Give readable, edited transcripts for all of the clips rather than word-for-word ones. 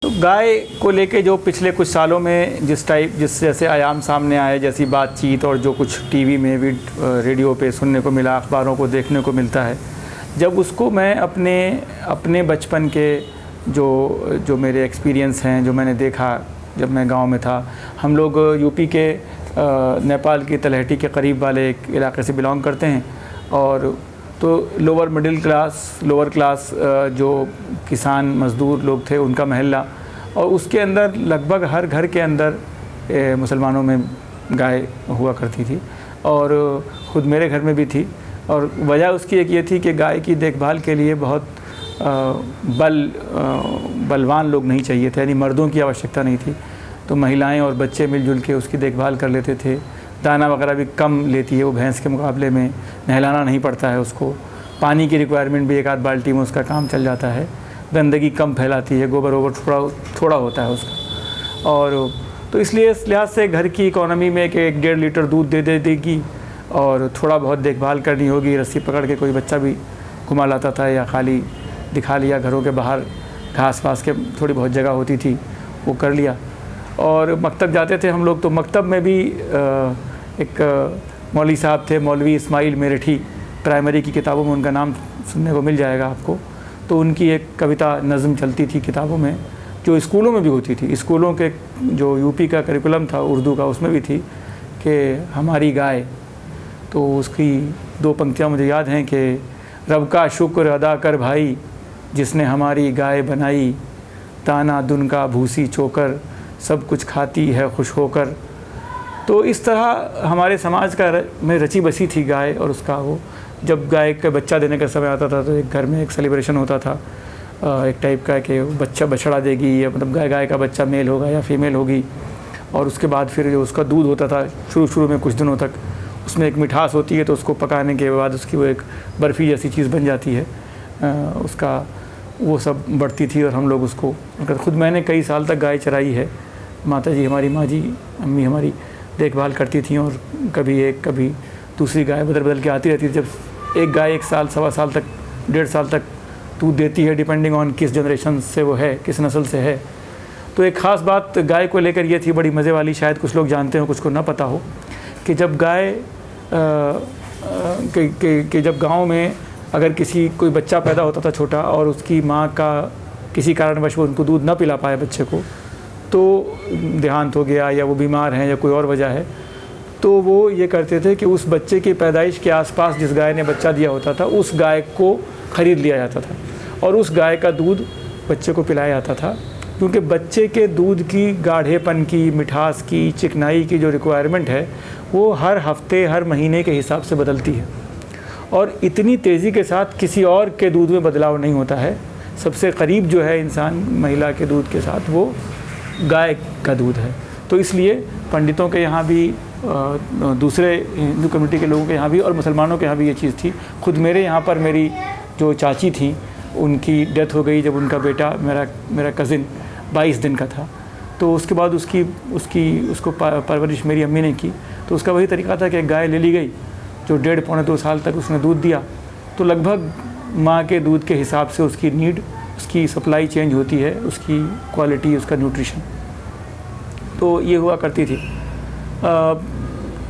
तो गाय को लेके जो पिछले कुछ सालों में जिस जैसे आयाम सामने आए, जैसी बातचीत और जो कुछ टीवी में भी रेडियो पे सुनने को मिला, अखबारों को देखने को मिलता है, जब उसको मैं अपने बचपन के जो मेरे एक्सपीरियंस हैं, जो मैंने देखा जब मैं गांव में था। हम लोग यूपी के नेपाल की तलहटी के करीब वाले एक इलाके से बिलोंग करते हैं, और तो लोअर क्लास जो किसान मज़दूर लोग थे उनका महल्ला, और उसके अंदर लगभग हर घर के अंदर मुसलमानों में गाय हुआ करती थी, और ख़ुद मेरे घर में भी थी। और वजह उसकी एक ये थी कि गाय की देखभाल के लिए बहुत बलवान लोग नहीं चाहिए थे, यानी मर्दों की आवश्यकता नहीं थी। तो महिलाएं और बच्चे मिलजुल के उसकी देखभाल कर लेते थे। दाना वगैरह भी कम लेती है वो भैंस के मुकाबले में, नहलाना नहीं पड़ता है उसको। पानी की रिक्वायरमेंट भी एक आध बाल्टी में उसका काम चल जाता है। गंदगी कम फैलाती है, गोबर वोबर थोड़ा होता है उसका। और तो इसलिए इस लिहाज से घर की इकोनॉमी में कि 1-1.5 लीटर दूध दे देगी और थोड़ा बहुत देखभाल करनी होगी। रस्सी पकड़ के कोई बच्चा भी घुमा लाता था, या खाली दिखा लिया, घरों के बाहर घास वास के थोड़ी बहुत जगह होती थी वो कर लिया। और मकतब जाते थे हम लोग, तो मकतब में भी एक मौलवी साहब थे, मौलवी इस्माइल मेरठी, प्राइमरी की किताबों में उनका नाम सुनने को मिल जाएगा आपको। तो उनकी एक कविता नज़म चलती थी किताबों में, जो स्कूलों में भी होती थी। स्कूलों के जो यूपी का करिकुलम था उर्दू का, उसमें भी थी कि हमारी गाय। तो उसकी 2 पंक्तियाँ मुझे याद हैं कि रब का शुक्र अदा कर भाई, जिसने हमारी गाय बनाई, दाना दुन का भूसी चोकर, सब कुछ खाती है खुश होकर। तो इस तरह हमारे समाज का में रची बसी थी गाय। और उसका वो जब गाय का बच्चा देने का समय आता था तो एक घर में एक सेलिब्रेशन होता था, एक टाइप का कि बच्चा बछड़ा देगी, या मतलब गाय का बच्चा मेल होगा या फीमेल होगी। और उसके बाद फिर जो उसका दूध होता था शुरू में कुछ दिनों तक, उसमें एक मिठास होती है, तो उसको पकाने के बाद उसकी वो एक बर्फ़ी जैसी चीज़ बन जाती है। उसका वो सब बढ़ती थी और हम लोग उसको खुद मैंने कई साल तक गाय चराई है। माता जी हमारी, माँ जी, अम्मी हमारी देखभाल करती थी, और कभी एक कभी दूसरी गाय बदल के आती रहती थी। जब एक गाय 1 साल, सवा साल तक, 1.5 साल तक दूध देती है, डिपेंडिंग ऑन किस जनरेशन से वो है, किस नस्ल से है। तो एक ख़ास बात गाय को लेकर ये थी, बड़ी मज़े वाली, शायद कुछ लोग जानते हो कुछ को ना पता हो, कि जब गाय कि जब गांव में अगर कोई बच्चा पैदा होता था छोटा, और उसकी माँ का किसी कारणवश वो उनको दूध ना पिला पाए बच्चे को, तो देहांत हो गया या वो बीमार हैं या कोई और वजह है, तो वो ये करते थे कि उस बच्चे की पैदाइश के आसपास जिस गाय ने बच्चा दिया होता था उस गाय को ख़रीद लिया जाता था, और उस गाय का दूध बच्चे को पिलाया जाता था। क्योंकि बच्चे के दूध की गाढ़ेपन की, मिठास की, चिकनाई की जो रिक्वायरमेंट है वो हर हफ्ते, हर महीने के हिसाब से बदलती है, और इतनी तेज़ी के साथ किसी और के दूध में बदलाव नहीं होता है। सबसे करीब जो है इंसान महिला के दूध के साथ, वो गाय का दूध है। तो इसलिए पंडितों के यहाँ भी, दूसरे हिंदू कम्युनिटी के लोगों के यहाँ भी, और मुसलमानों के यहाँ भी ये चीज़ थी। खुद मेरे यहाँ पर मेरी जो चाची थी, उनकी डेथ हो गई जब उनका बेटा, मेरा कज़िन 22 दिन का था। तो उसके बाद उसको परवरिश मेरी अम्मी ने की। तो उसका वही तरीका था कि गाय ले ली गई जो 1.5-2 साल तक उसने दूध दिया, तो लगभग माँ के दूध के हिसाब से उसकी नीड, उसकी सप्लाई चेंज होती है, उसकी क्वालिटी, उसका न्यूट्रिशन। तो ये हुआ करती थी।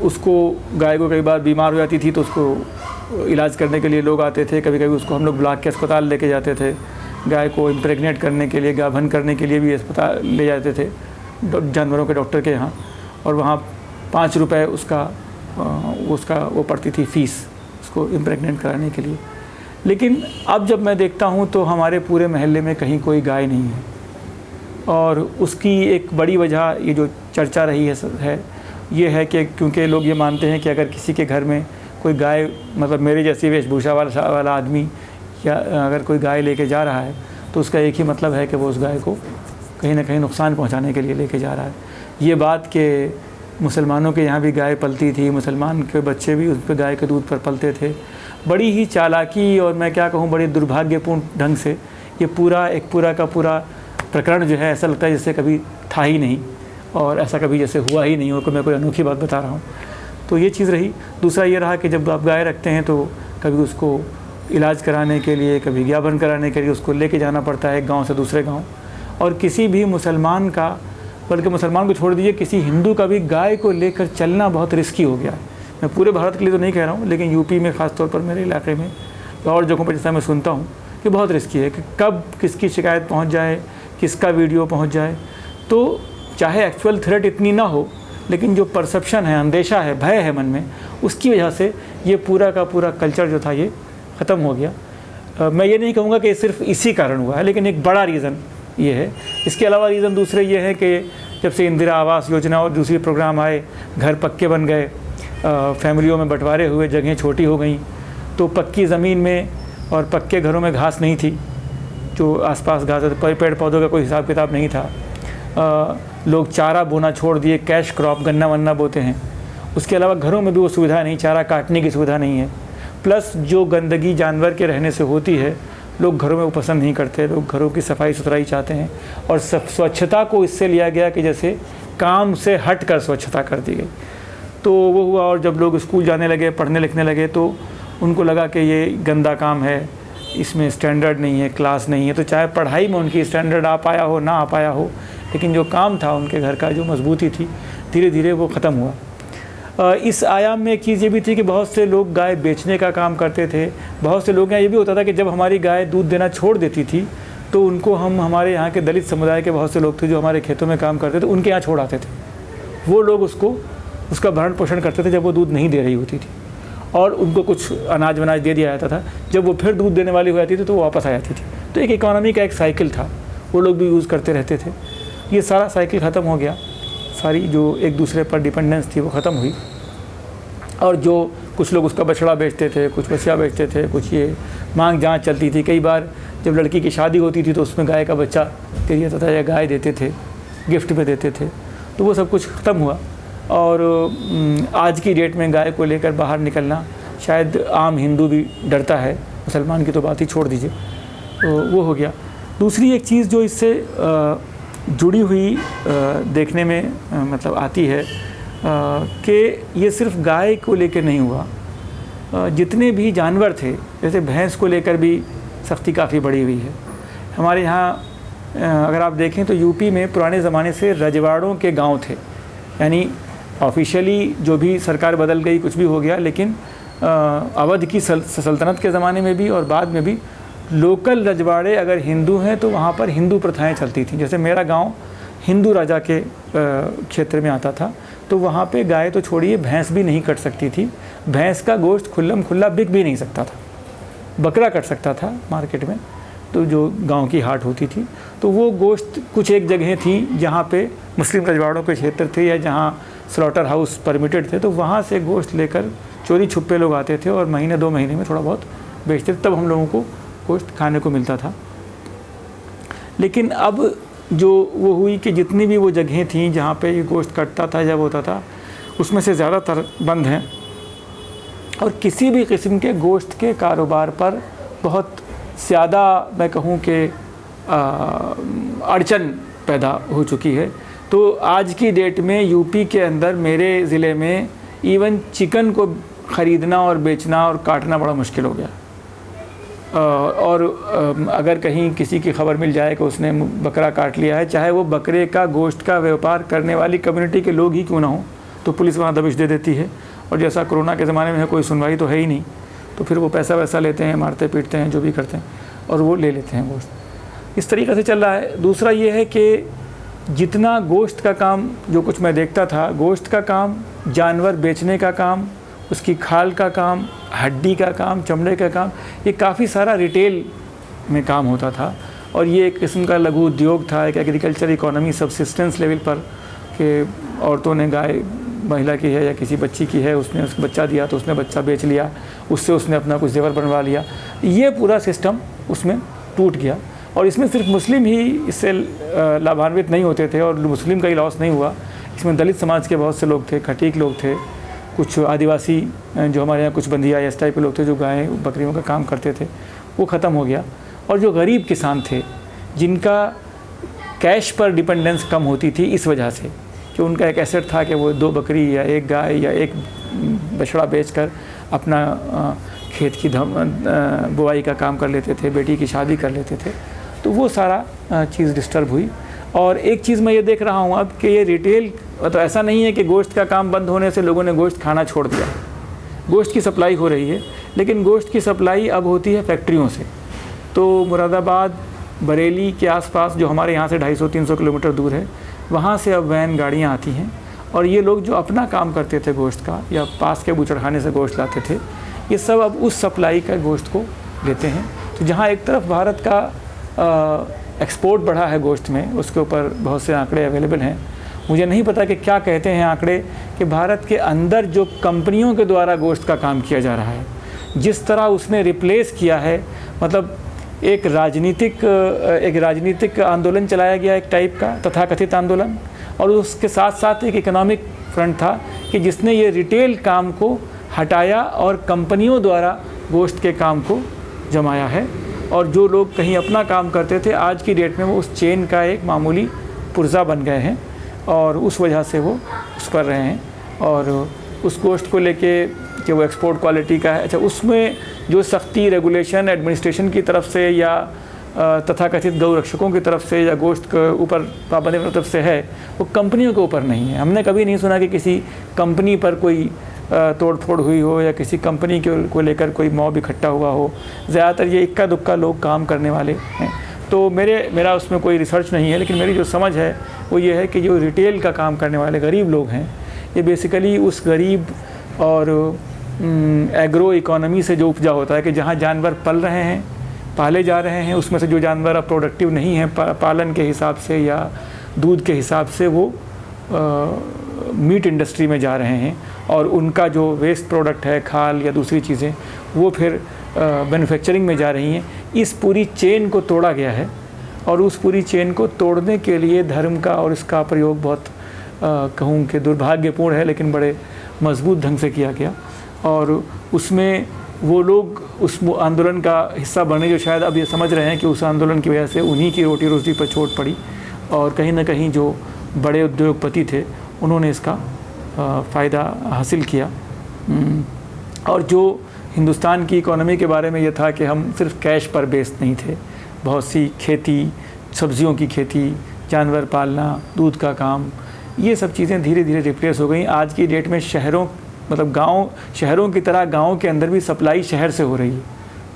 उसको, गाय को कई बार बीमार हो जाती थी तो उसको इलाज करने के लिए लोग आते थे। कभी कभी उसको हम लोग ब्लॉक के अस्पताल लेके जाते थे। गाय को इम्प्रेगनेट करने के लिए, गाभन करने के लिए भी अस्पताल ले जाते थे जानवरों के डॉक्टर के यहाँ, और वहाँ 5 रुपये उसका वो पड़ती थी फ़ीस उसको इम्प्रेगनेट कराने के लिए। लेकिन अब जब मैं देखता हूँ तो हमारे पूरे महल्ले में कहीं कोई गाय नहीं है, और उसकी एक बड़ी वजह ये जो चर्चा रही है ये है कि क्योंकि लोग ये मानते हैं कि अगर किसी के घर में कोई गाय, मतलब मेरे जैसी वेशभूषा वाला आदमी, या अगर कोई गाय लेके जा रहा है तो उसका एक ही मतलब है कि वो उस गाय को कहीं ना कहीं नुकसान पहुंचाने के लिए लेके जा रहा है। ये बात कि मुसलमानों के यहाँ भी गाय पलती थी, मुसलमान के बच्चे भी उस पर गाय के दूध पर पलते थे, बड़ी ही चालाकी और मैं क्या कहूँ बड़ी दुर्भाग्यपूर्ण ढंग से ये पूरा का पूरा प्रकरण जो है, ऐसा लगता है जैसे कभी था ही नहीं, और ऐसा कभी जैसे हुआ ही नहीं हो कि मैं कोई अनोखी बात बता रहा हूँ। तो ये चीज़ रही। दूसरा ये रहा कि जब आप गाय रखते हैं तो कभी उसको इलाज कराने के लिए, कभी ज्ञापन कराने के लिए उसको लेके जाना पड़ता है एक गांव से दूसरे गांव, और किसी भी मुसलमान का, बल्कि मुसलमान को छोड़ दीजिए, किसी हिंदू का भी गाय को लेकर चलना बहुत रिस्की हो गया है। मैं पूरे भारत के लिए तो नहीं कह रहा हूँ, लेकिन यूपी में ख़ास तौर पर मेरे इलाके में और जगहों पर जैसा मैं सुनता हूँ कि बहुत रिस्की है कि कब किसकी शिकायत पहुँच जाए, किसका वीडियो पहुँच जाए। तो चाहे एक्चुअल थ्रेट इतनी ना हो, लेकिन जो परसेप्शन है, अंदेशा है, भय है मन में, उसकी वजह से ये पूरा का पूरा कल्चर जो था ये ख़त्म हो गया। मैं ये नहीं कहूँगा कि सिर्फ इसी कारण हुआ है, लेकिन एक बड़ा रीज़न ये है। इसके अलावा रीज़न दूसरे ये हैं कि जब से इंदिरा आवास योजना और दूसरे प्रोग्राम आए, घर पक्के बन गए, फैमिलियों में बंटवारे हुए, जगहें छोटी हो गई, तो पक्की ज़मीन में और पक्के घरों में घास नहीं थी, जो आसपास घास, पेड़ पौधों का कोई हिसाब किताब नहीं था। लोग चारा बोना छोड़ दिए, कैश क्रॉप, गन्ना वन्ना बोते हैं। उसके अलावा घरों में भी वो सुविधा नहीं, चारा काटने की सुविधा नहीं है। प्लस जो गंदगी जानवर के रहने से होती है, लोग घरों में वो पसंद नहीं करते। लोग घरों की सफाई सुथराई चाहते हैं, और स्वच्छता को इससे लिया गया कि जैसे काम से हट कर स्वच्छता कर दी गई। तो वो हुआ, और जब लोग स्कूल जाने लगे, पढ़ने लिखने लगे, तो उनको लगा कि ये गंदा काम है, इसमें स्टैंडर्ड नहीं है, क्लास नहीं है। तो चाहे पढ़ाई में उनकी स्टैंडर्ड आ पाया हो ना आ पाया हो, लेकिन जो काम था उनके घर का, जो मजबूती थी, धीरे धीरे वो ख़त्म हुआ। इस आयाम में एक चीज़ ये भी थी कि बहुत से लोग गाय बेचने का काम करते थे। बहुत से लोग यहाँ ये भी होता था कि जब हमारी गाय दूध देना छोड़ देती थी, तो उनको हमारे यहाँ के दलित समुदाय के बहुत से लोग थे जो हमारे खेतों में काम करते थे, उनके यहाँ छोड़ आते थे। वो लोग उसका भरण पोषण करते थे जब वो दूध नहीं दे रही होती थी, और उनको कुछ अनाज वनाज दे दिया जाता था। जब वो फिर दूध देने वाली हो जाती थी तो वो वापस आ जाती थी। तो एक इकोनॉमी का एक साइकिल था, वो लोग भी यूज़ करते रहते थे। ये सारा साइकिल ख़त्म हो गया, सारी जो एक दूसरे पर डिपेंडेंस थी वो ख़त्म हुई। और जो कुछ लोग उसका बछड़ा बेचते थे, कुछ बछिया बेचते थे, कुछ ये मांग जांच चलती थी। कई बार जब लड़की की शादी होती थी तो उसमें गाय का बच्चा दे दिया जाता था या गाय देते थे, गिफ्ट में देते थे। तो वो सब कुछ ख़त्म हुआ, और आज की डेट में गाय को लेकर बाहर निकलना शायद आम हिंदू भी डरता है, मुसलमान की तो बात ही छोड़ दीजिए। तो वो हो गया। दूसरी एक चीज़ जो इससे जुड़ी हुई देखने में मतलब आती है कि ये सिर्फ गाय को लेकर नहीं हुआ, जितने भी जानवर थे, जैसे भैंस को लेकर भी सख्ती काफ़ी बढ़ी हुई है। हमारे यहाँ अगर आप देखें तो यूपी में पुराने ज़माने से रजवाड़ों के गांव थे, यानी ऑफिशियली जो भी सरकार बदल गई, कुछ भी हो गया, लेकिन अवध की सल्तनत के ज़माने में भी और बाद में भी लोकल रजवाड़े अगर हिंदू हैं तो वहाँ पर हिंदू प्रथाएं चलती थीं। जैसे मेरा गांव हिंदू राजा के क्षेत्र में आता था, तो वहाँ पे गाय तो छोड़िए, भैंस भी नहीं कट सकती थी। भैंस का गोश्त खुल्लम खुल्ला बिक भी नहीं सकता था, बकरा कट सकता था मार्केट में, तो जो गांव की हाट होती थी। तो वो गोश्त कुछ एक जगह थी जहाँ पे मुस्लिम रजवाड़ों के क्षेत्र थे या जहाँ स्लॉटर हाउस परमिटेड थे, तो वहाँ से गोश्त लेकर चोरी छुपे लोग आते थे और महीने 2 महीने में थोड़ा बहुत बेचते थे, तब हम लोगों को गोश्त खाने को मिलता था। लेकिन अब जो वो हुई कि जितनी भी वो जगहें थीं जहाँ पे ये गोश्त कटता था या होता था, उसमें से ज़्यादातर बंद हैं, और किसी भी किस्म के गोश्त के कारोबार पर बहुत ज़्यादा मैं कहूँ कि अड़चन पैदा हो चुकी है। तो आज की डेट में यूपी के अंदर मेरे ज़िले में इवन चिकन को ख़रीदना और बेचना और काटना बड़ा मुश्किल हो गया। और अगर कहीं किसी की खबर मिल जाए कि उसने बकरा काट लिया है, चाहे वो बकरे का गोश्त का व्यापार करने वाली कम्युनिटी के लोग ही क्यों ना हो, तो पुलिस वहाँ दबिश दे देती है। और जैसा कोरोना के ज़माने में है, कोई सुनवाई तो है ही नहीं, तो फिर वो पैसा वैसा लेते हैं, मारते पीटते हैं, जो भी करते हैं, और वो ले लेते हैं गोश्त। इस तरीक़े से चल रहा है। दूसरा ये है कि जितना गोश्त का काम, जो कुछ मैं देखता था, गोश्त का काम, जानवर बेचने का काम, उसकी खाल का काम, हड्डी का काम, चमड़े का काम, ये काफ़ी सारा रिटेल में काम होता था। और ये एक किस्म का लघु उद्योग था, एक एग्रीकल्चर इकोनॉमी सब्सिस्टेंस लेवल पर, कि औरतों ने गाय, महिला की है या किसी बच्ची की है, उसने उसको बच्चा दिया तो उसने बच्चा बेच लिया, उससे उसने अपना कुछ जेवर बनवा लिया। ये पूरा सिस्टम उसमें टूट गया, और इसमें सिर्फ मुस्लिम ही इससे लाभान्वित नहीं होते थे, और मुस्लिम का ही लॉस नहीं हुआ। इसमें दलित समाज के बहुत से लोग थे, खटीक लोग थे, कुछ आदिवासी जो हमारे यहाँ कुछ बंदिया इस टाइप के लोग थे जो गाय बकरियों का काम करते थे, वो ख़त्म हो गया। और जो गरीब किसान थे, जिनका कैश पर डिपेंडेंस कम होती थी, इस वजह से कि उनका एक एसेट था कि वो 2 बकरी या 1 गाय या 1 बछड़ा बेचकर अपना खेत की बुआई का काम कर लेते थे, बेटी की शादी कर लेते थे। तो वो सारा चीज़ डिस्टर्ब हुई। और एक चीज़ मैं ये देख रहा हूँ अब कि ये रिटेल, तो ऐसा नहीं है कि गोश्त का काम बंद होने से लोगों ने गोश्त खाना छोड़ दिया। गोश्त की सप्लाई हो रही है, लेकिन गोश्त की सप्लाई अब होती है फैक्ट्रियों से। तो मुरादाबाद, बरेली के आसपास जो हमारे यहाँ से 250-300 किलोमीटर दूर है, वहाँ से अब वैन गाड़ियाँ आती हैं और ये लोग जो अपना काम करते थे गोश्त का या पास के बूचड़खाने से गोश्त लाते थे, ये सब अब उस सप्लाई का गोश्त को लेते हैं। तो जहाँ एक तरफ भारत का एक्सपोर्ट बढ़ा है गोश्त में, उसके ऊपर बहुत से आंकड़े अवेलेबल हैं। मुझे नहीं पता कि क्या कहते हैं आंकड़े कि भारत के अंदर जो कंपनियों के द्वारा गोश्त का काम किया जा रहा है, जिस तरह उसने रिप्लेस किया है, मतलब एक राजनीतिक आंदोलन चलाया गया एक टाइप का तथाकथित आंदोलन, और उसके साथ साथ एक इकोनॉमिक फ्रंट था कि जिसने ये रिटेल काम को हटाया और कंपनियों द्वारा गोश्त के काम को जमाया है। और जो लोग कहीं अपना काम करते थे, आज की डेट में वो उस चेन का एक मामूली पुर्जा बन गए हैं और उस वजह से वो उस पर रहे हैं। और उस गोश्त को लेके कि वो एक्सपोर्ट क्वालिटी का है, अच्छा उसमें जो सख्ती रेगुलेशन एडमिनिस्ट्रेशन की तरफ से या तथाकथित गौ रक्षकों की तरफ से या गोश्त के ऊपर पाबंदी की तरफ से है, वो कंपनियों के ऊपर नहीं है। हमने कभी नहीं सुना कि किसी कंपनी पर कोई तोड़ फोड़ हुई हो या किसी कंपनी को लेकर कोई मॉब इकट्ठा हुआ हो। ज़्यादातर ये इक्का दुक्का लोग काम करने वाले हैं। तो मेरा उसमें कोई रिसर्च नहीं है, लेकिन मेरी जो समझ है वो ये है कि जो रिटेल का काम करने वाले गरीब लोग हैं, ये बेसिकली उस गरीब और एग्रो इकोनॉमी से जो उपजा होता है कि जहाँ जानवर पल रहे हैं, पाले जा रहे हैं, उसमें से जो जानवर अब प्रोडक्टिव नहीं हैं पालन के हिसाब से या दूध के हिसाब से, वो मीट इंडस्ट्री में जा रहे हैं और उनका जो वेस्ट प्रोडक्ट है, खाल या दूसरी चीज़ें, वो फिर मैन्युफैक्चरिंग में जा रही हैं। इस पूरी चेन को तोड़ा गया है और उस पूरी चेन को तोड़ने के लिए धर्म का और इसका प्रयोग बहुत कहूँ कि दुर्भाग्यपूर्ण है, लेकिन बड़े मजबूत ढंग से किया गया। और उसमें वो लोग उस आंदोलन का हिस्सा बने जो शायद अब ये समझ रहे हैं कि उस आंदोलन की वजह से उन्हीं की रोटी रोटी पर चोट पड़ी, और कहीं ना कहीं जो बड़े उद्योगपति थे उन्होंने इसका फ़ायदा हासिल किया। और जो हिंदुस्तान की इकोनॉमी के बारे में ये था कि हम सिर्फ कैश पर बेस्ड नहीं थे, बहुत सी खेती, सब्जियों की खेती, जानवर पालना, दूध का काम, ये सब चीज़ें धीरे धीरे रिप्लेस हो गई। आज की डेट में शहरों की तरह गाँव के अंदर भी सप्लाई शहर से हो रही है,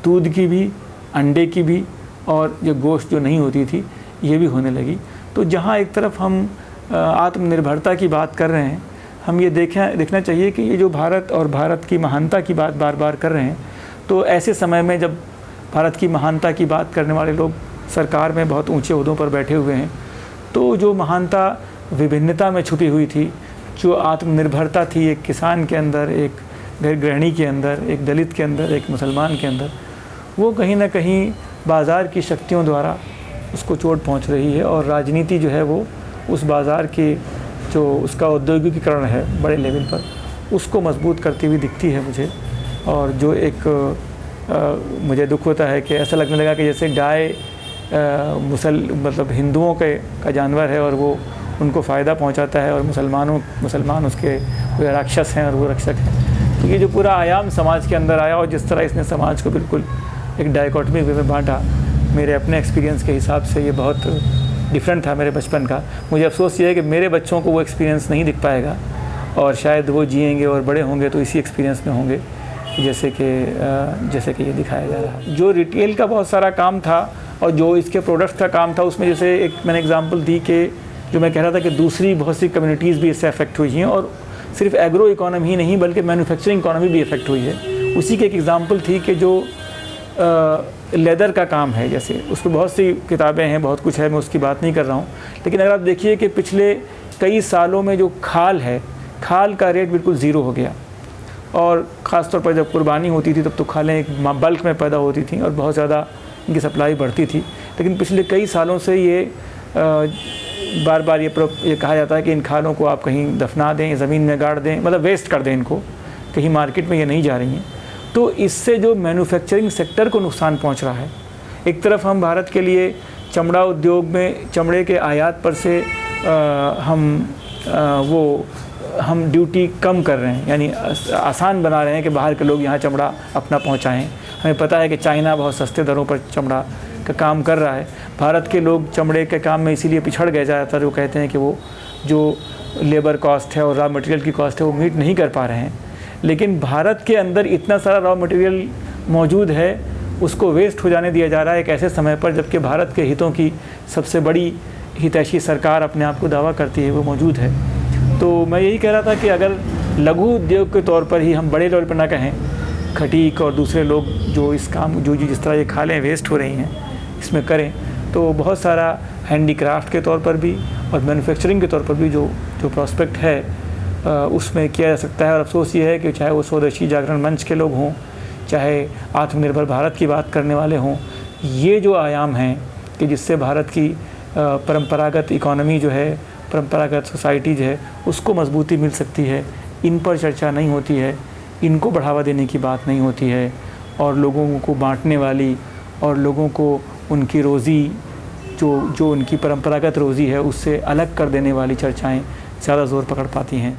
दूध की भी, अंडे की भी, और जो गोश्त जो नहीं होती थी ये भी होने लगी। तो जहाँ एक तरफ हम आत्मनिर्भरता की बात कर रहे हैं, हम ये देखना चाहिए कि ये जो भारत और भारत की महानता की बात बार बार कर रहे हैं, तो ऐसे समय में जब भारत की महानता की बात करने वाले लोग सरकार में बहुत ऊंचे ओहदों पर बैठे हुए हैं, तो जो महानता विभिन्नता में छुपी हुई थी, जो आत्मनिर्भरता थी एक किसान के अंदर, एक गृहिणी के अंदर, एक दलित के अंदर, एक मुसलमान के अंदर, वो कहीं ना कहीं बाज़ार की शक्तियों द्वारा उसको चोट पहुंच रही है। और राजनीति जो है वो उस बाज़ार के जो उसका औद्योगिकीकरण है बड़े लेवल पर, उसको मजबूत करती हुई दिखती है मुझे। और जो एक मुझे दुख होता है कि ऐसा लगने लगा कि जैसे गाय मतलब हिंदुओं का जानवर है और वो उनको फ़ायदा पहुंचाता है, और मुसलमान उसके राक्षस हैं और वो रक्षक हैं। तो ये जो पूरा आयाम समाज के अंदर आया और जिस तरह इसने समाज को बिल्कुल एक डायकोटमी वे में बांटा, मेरे अपने एक्सपीरियंस के हिसाब से ये बहुत डिफरेंट था मेरे बचपन का। मुझे अफसोस ये है कि मेरे बच्चों को वो एक्सपीरियंस नहीं दिख पाएगा, और शायद वो जिएंगे और बड़े होंगे तो इसी एक्सपीरियंस में होंगे जैसे कि ये दिखाया जा रहा है। जो रिटेल का बहुत सारा काम था और जो इसके प्रोडक्ट्स का काम था, उसमें जैसे एक मैंने एग्जांपल दी कि जो मैं कह रहा था कि दूसरी बहुत सी कम्युनिटीज़ भी इससे अफेक्ट हुई हैं, और सिर्फ एग्रो इकोनॉमी ही नहीं बल्कि मैन्युफैक्चरिंग इकोनॉमी भी अफेक्ट हुई है। उसी की एक एग्जांपल थी कि जो लेदर का काम है, जैसे उस पर बहुत सी किताबें हैं, बहुत कुछ है, मैं उसकी बात नहीं कर रहा हूँ, लेकिन अगर आप देखिए कि पिछले कई सालों में जो खाल है, खाल का रेट बिल्कुल ज़ीरो हो गया। और ख़ास तौर पर जब कुर्बानी होती थी तब तो खालें एक बल्क में पैदा होती थी और बहुत ज़्यादा इनकी सप्लाई बढ़ती थी। लेकिन पिछले कई सालों से ये बार बार ये कहा जाता है कि इन खालों को आप कहीं दफना दें, ज़मीन में गाड़ दें, मतलब वेस्ट कर दें इनको, कहीं मार्केट में ये नहीं जा रही हैं। तो इससे जो मैन्युफैक्चरिंग सेक्टर को नुकसान पहुंच रहा है। एक तरफ हम भारत के लिए चमड़ा उद्योग में चमड़े के आयात पर से हम ड्यूटी कम कर रहे हैं, यानी आसान बना रहे हैं कि बाहर के लोग यहाँ चमड़ा अपना पहुँचाएँ। हमें पता है कि चाइना बहुत सस्ते दरों पर चमड़ा का काम कर रहा है। भारत के लोग चमड़े के काम में इसीलिए पिछड़ गए ज़्यादातर, वो कहते हैं कि वो जो लेबर कॉस्ट है और रॉ मटेरियल की कॉस्ट है वो मीट नहीं कर पा रहे हैं। लेकिन भारत के अंदर इतना सारा रॉ मटेरियल मौजूद है, उसको वेस्ट हो जाने दिया जा रहा है एक ऐसे समय पर जबकि भारत के हितों की सबसे बड़ी हितैषी सरकार अपने आप को दावा करती है वो मौजूद है। तो मैं यही कह रहा था कि अगर लघु उद्योग के तौर पर ही हम बड़े लेवल पर ना कहें, खटीक और दूसरे लोग जो इस काम जो जिस तरह ये खालें वेस्ट हो रही हैं इसमें करें, तो बहुत सारा हैंडीक्राफ्ट के तौर पर भी और मैन्युफैक्चरिंग के तौर पर भी जो प्रॉस्पेक्ट है उसमें किया जा सकता है। और अफसोस ये है कि चाहे वो स्वदेशी जागरण मंच के लोग हों, चाहे आत्मनिर्भर भारत की बात करने वाले हों, ये जो आयाम हैं कि जिससे भारत की परंपरागत इकोनॉमी जो है, परंपरागत सोसाइटी जो है उसको मजबूती मिल सकती है, इन पर चर्चा नहीं होती है, इनको बढ़ावा देने की बात नहीं होती है और लोगों को बांटने वाली और लोगों को उनकी रोज़ी जो उनकी परंपरागत रोज़ी है उससे अलग कर देने वाली चर्चाएं ज़्यादा ज़ोर पकड़ पाती हैं।